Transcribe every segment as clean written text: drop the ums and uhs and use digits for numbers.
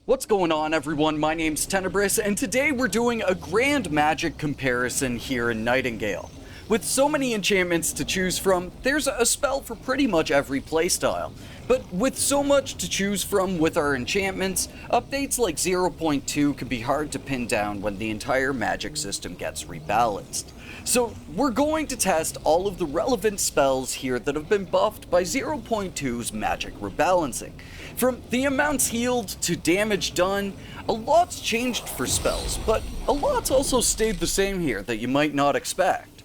What's going on, everyone? My name's Tenebris, and today we're doing a grand magic comparison here in Nightingale. With so many enchantments to choose from, there's a spell for pretty much every playstyle. But with so much to choose from with our enchantments, updates like 0.2 can be hard to pin down when the entire magic system gets rebalanced. So we're going to test all of the relevant spells here that have been buffed by 0.2's magic rebalancing. From the amounts healed to damage done, a lot's changed for spells, but a lot's also stayed the same here that you might not expect.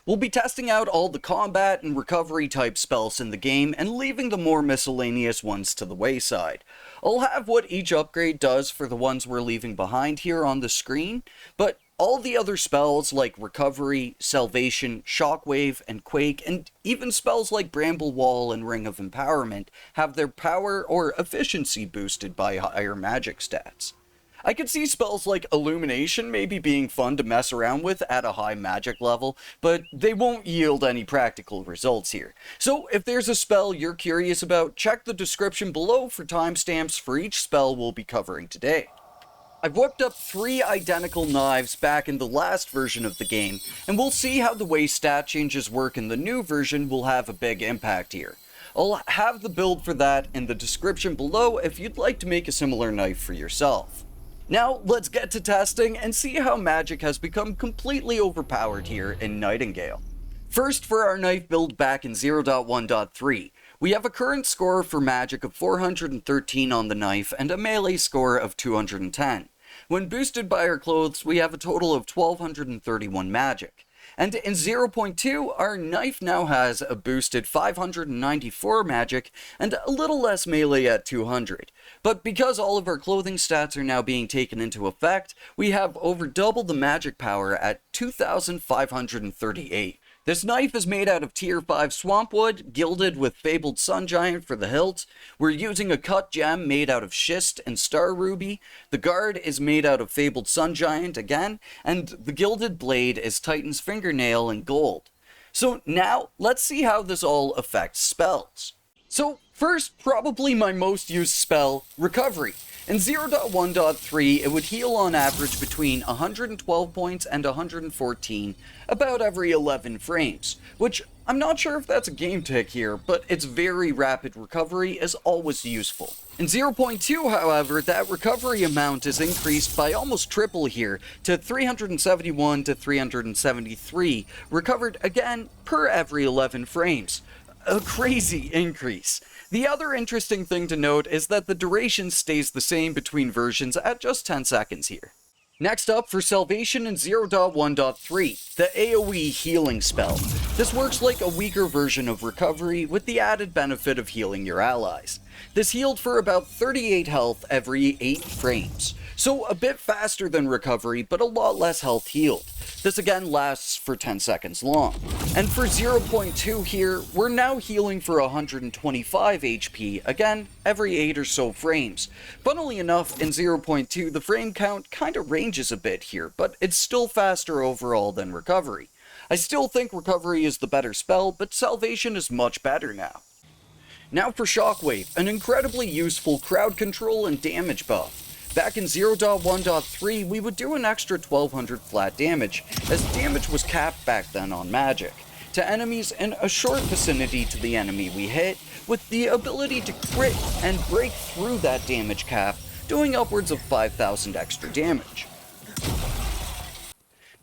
We'll be testing out all the combat and recovery type spells in the game and leaving the more miscellaneous ones to the wayside. I'll have what each upgrade does for the ones we're leaving behind here on the screen, but all the other spells like recovery, salvation, shockwave, and quake, and even spells like bramble wall and ring of empowerment have their power or efficiency boosted by higher magic stats. I could see spells like illumination maybe being fun to mess around with at a high magic level, but they won't yield any practical results here. So if there's a spell you're curious about, check the description below for timestamps for each spell we'll be covering today. I've whipped up 3 identical knives back in the last version of the game, and we'll see how the way stat changes work in the new version will have a big impact here. I'll have the build for that in the description below if you'd like to make a similar knife for yourself. Now let's get to testing and see how magic has become completely overpowered here in Nightingale. First, for our knife build back in 0.1.3, we have a current score for magic of 413 on the knife and a melee score of 210. When boosted by our clothes, we have a total of 1231 magic. And in 0.2, our knife now has a boosted 594 magic and a little less melee at 200. But because all of our clothing stats are now being taken into effect, we have over double the magic power at 2538. This knife is made out of tier 5 swampwood, gilded with fabled sun giant for the hilt. We're using a cut gem made out of schist and star ruby. The guard is made out of fabled sun giant again, and the gilded blade is Titan's fingernail and gold. So now, let's see how this all affects spells. So first, probably my most used spell, recovery. In 0.1.3, it would heal on average between 112 points and 114 about every 11 frames, which I'm not sure if that's a game tick here, but its very rapid recovery is always useful. In 0.2, however, that recovery amount is increased by almost triple here to 371 to 373, recovered again per every 11 frames. A crazy increase. The other interesting thing to note is that the duration stays the same between versions at just 10 seconds here. Next up, for salvation in 0.1.3, the AoE healing spell. This works like a weaker version of recovery with the added benefit of healing your allies. This healed for about 38 health every 8 frames, so a bit faster than recovery but a lot less health healed. This again lasts for 10 seconds long. And for 0.2 here, we're now healing for 125 HP, again, every 8 or so frames. Funnily enough, in 0.2, the frame count kinda ranges a bit here, but it's still faster overall than recovery. I still think recovery is the better spell, but salvation is much better now. Now for shockwave, an incredibly useful crowd control and damage buff. Back in 0.1.3, we would do an extra 1200 flat damage, as damage was capped back then on magic, to enemies in a short vicinity to the enemy we hit, with the ability to crit and break through that damage cap, doing upwards of 5000 extra damage.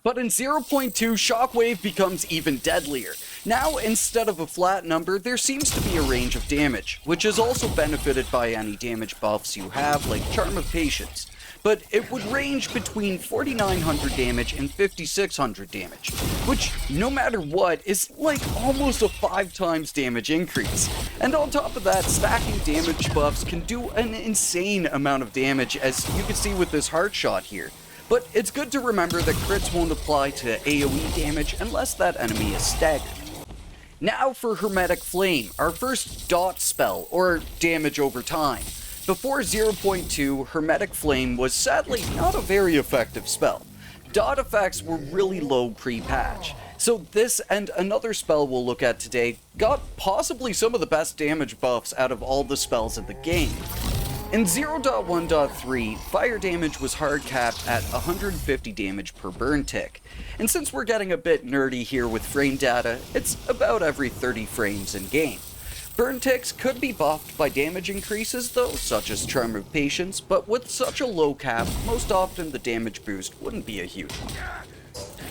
But in 0.2, shockwave becomes even deadlier. Now, instead of a flat number, there seems to be a range of damage, which is also benefited by any damage buffs you have, like Charm of Patience. But it would range between 4900 damage and 5600 damage, which, no matter what, is like almost a 5 times damage increase. And on top of that, stacking damage buffs can do an insane amount of damage, as you can see with this heart shot here. But it's good to remember that crits won't apply to AoE damage unless that enemy is staggered. Now for Hermetic Flame, our first dot spell, or damage over time. Before 0.2, Hermetic Flame was sadly not a very effective spell. Dot effects were really low pre-patch, so this and another spell we'll look at today got possibly some of the best damage buffs out of all the spells in the game. In 0.1.3, fire damage was hard capped at 150 damage per burn tick, and since we're getting a bit nerdy here with frame data, it's about every 30 frames in game. Burn ticks could be buffed by damage increases though, such as Charm of Patience, but with such a low cap, most often the damage boost wouldn't be a huge one.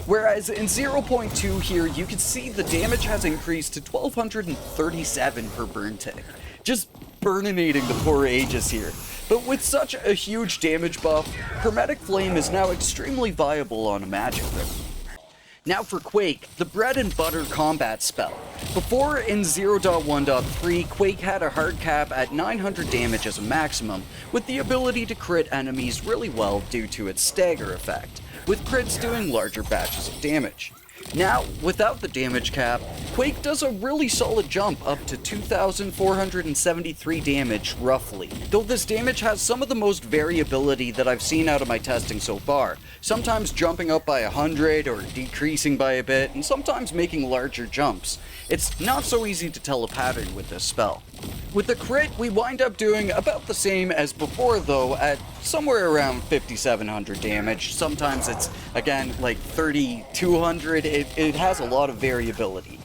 Whereas in 0.2 here, you can see the damage has increased to 1237 per burn tick. Just burninating the poor Aegis here. But with such a huge damage buff, Hermetic Flame is now extremely viable on a magic build. Now for Quake, the bread and butter combat spell. Before in 0.1.3, Quake had a hard cap at 900 damage as a maximum, with the ability to crit enemies really well due to its stagger effect, with crits doing larger batches of damage. Now, without the damage cap, Quake does a really solid jump up to 2,473 damage, roughly. Though this damage has some of the most variability that I've seen out of my testing so far, sometimes jumping up by 100 or decreasing by a bit, and sometimes making larger jumps. It's not so easy to tell a pattern with this spell. With the crit, we wind up doing about the same as before though, at somewhere around 5,700 damage. Sometimes it's, again, like 3,200, it has a lot of variability.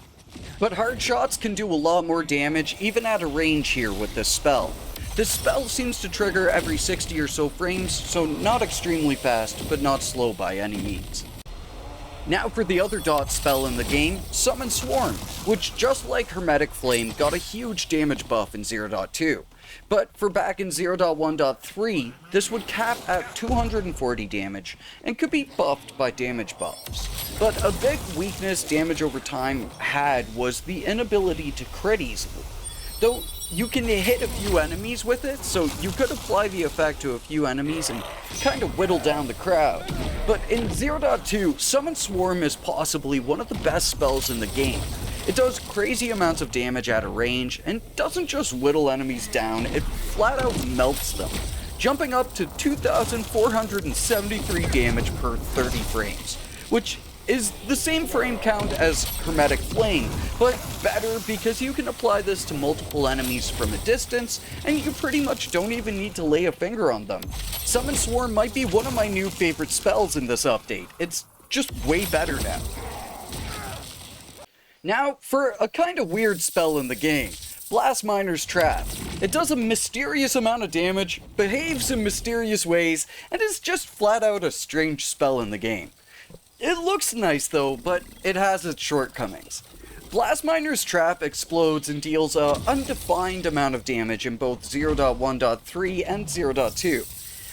But hard shots can do a lot more damage even at a range here with this spell. This spell seems to trigger every 60 or so frames, so not extremely fast, but not slow by any means. Now for the other dot spell in the game, Summon Swarm, which just like Hermetic Flame got a huge damage buff in 0.2. But for back in 0.1.3, this would cap at 240 damage and could be buffed by damage buffs. But a big weakness damage over time had was the inability to crit easily. Though you can hit a few enemies with it, so you could apply the effect to a few enemies and kind of whittle down the crowd. But in 0.2, Summon Swarm is possibly one of the best spells in the game. It does crazy amounts of damage at a range, and doesn't just whittle enemies down, it flat out melts them, jumping up to 2,473 damage per 30 frames, which is the same frame count as Hermetic Flame, but better because you can apply this to multiple enemies from a distance, and you pretty much don't even need to lay a finger on them. Summon Swarm might be one of my new favorite spells in this update. It's just way better now. Now, for a kind of weird spell in the game, Blastminers Trap. It does a mysterious amount of damage, behaves in mysterious ways, and is just flat out a strange spell in the game. It looks nice though, but it has its shortcomings. Blastminers Trap explodes and deals an undefined amount of damage in both 0.1.3 and 0.2.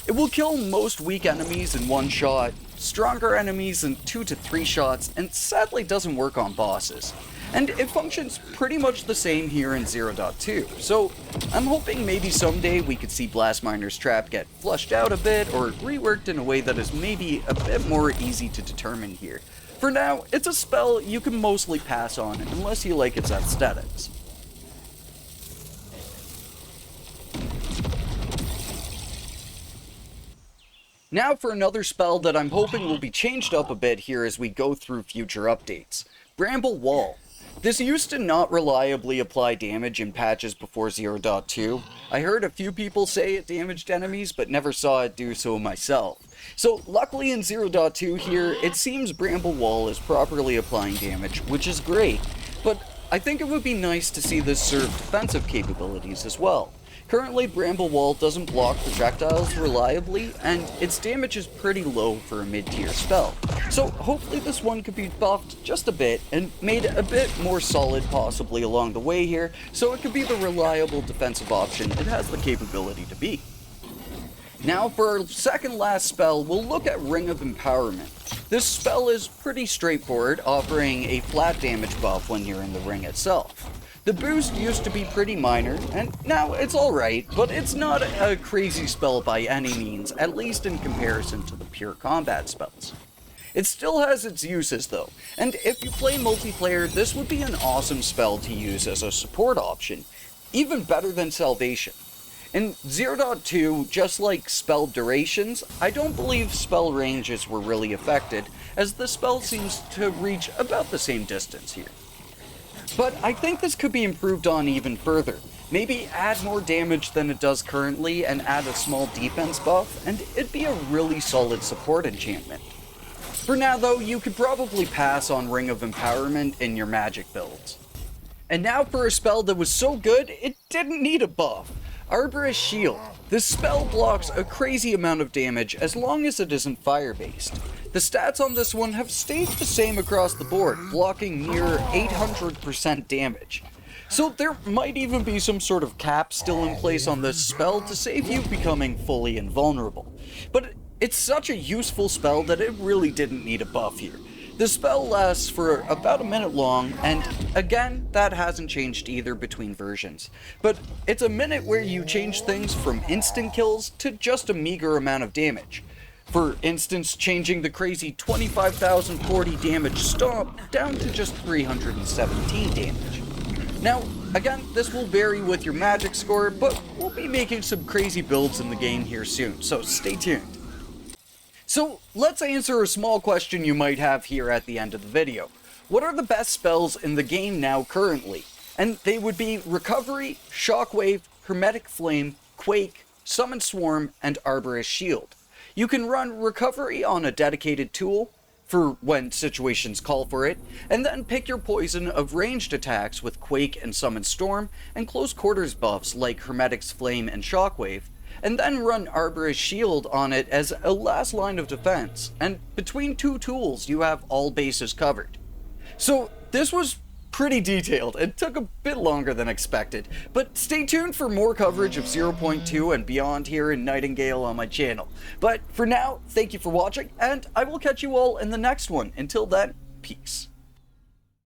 It will kill most weak enemies in one shot, stronger enemies in 2 to 3 shots, and sadly doesn't work on bosses. And it functions pretty much the same here in 0.2, so I'm hoping maybe someday we could see Blastminers Trap get flushed out a bit or reworked in a way that is maybe a bit more easy to determine here. For now, it's a spell you can mostly pass on unless you like its aesthetics. Now for another spell that I'm hoping will be changed up a bit here as we go through future updates. Bramble Wall. This used to not reliably apply damage in patches before 0.2. I heard a few people say it damaged enemies, but never saw it do so myself. So luckily in 0.2 here, it seems Bramble Wall is properly applying damage, which is great, but I think it would be nice to see this serve defensive capabilities as well. Currently, Bramble Wall doesn't block projectiles reliably, and its damage is pretty low for a mid-tier spell. So hopefully this one could be buffed just a bit, and made a bit more solid possibly along the way here, so it could be the reliable defensive option it has the capability to be. Now for our second last spell, we'll look at Ring of Empowerment. This spell is pretty straightforward, offering a flat damage buff when you're in the ring itself. The boost used to be pretty minor, and now it's alright, but it's not a crazy spell by any means, at least in comparison to the pure combat spells. It still has its uses though, and if you play multiplayer, this would be an awesome spell to use as a support option, even better than Salvation. In 0.2, just like spell durations, I don't believe spell ranges were really affected, as the spell seems to reach about the same distance here. But I think this could be improved on even further. Maybe add more damage than it does currently and add a small defense buff, and it'd be a really solid support enchantment. For now though, you could probably pass on Ring of Empowerment in your magic builds. And now for a spell that was so good, it didn't need a buff. Arborist Shield. This spell blocks a crazy amount of damage as long as it isn't fire-based. The stats on this one have stayed the same across the board, blocking near 800% damage. So there might even be some sort of cap still in place on this spell to save you becoming fully invulnerable. But it's such a useful spell that it really didn't need a buff here. The spell lasts for about a minute long, and again, that hasn't changed either between versions. But it's a minute where you change things from instant kills to just a meager amount of damage. For instance, changing the crazy 25,040 damage stomp down to just 317 damage. Now, again, this will vary with your magic score, but we'll be making some crazy builds in the game here soon, so stay tuned. So, let's answer a small question you might have here at the end of the video. What are the best spells in the game now currently? And they would be Recovery, Shockwave, Hermetic Flame, Quake, Summon Swarm, and Arborist Shield. You can run Recovery on a dedicated tool, for when situations call for it, and then pick your poison of ranged attacks with Quake and Summon Storm, and close quarters buffs like Hermetic's Flame and Shockwave, and then run Arborist Shield on it as a last line of defense, and between two tools you have all bases covered. So this was pretty detailed and took a bit longer than expected, but stay tuned for more coverage of 0.2 and beyond here in Nightingale on my channel. But for now, thank you for watching, and I will catch you all in the next one. Until then, peace.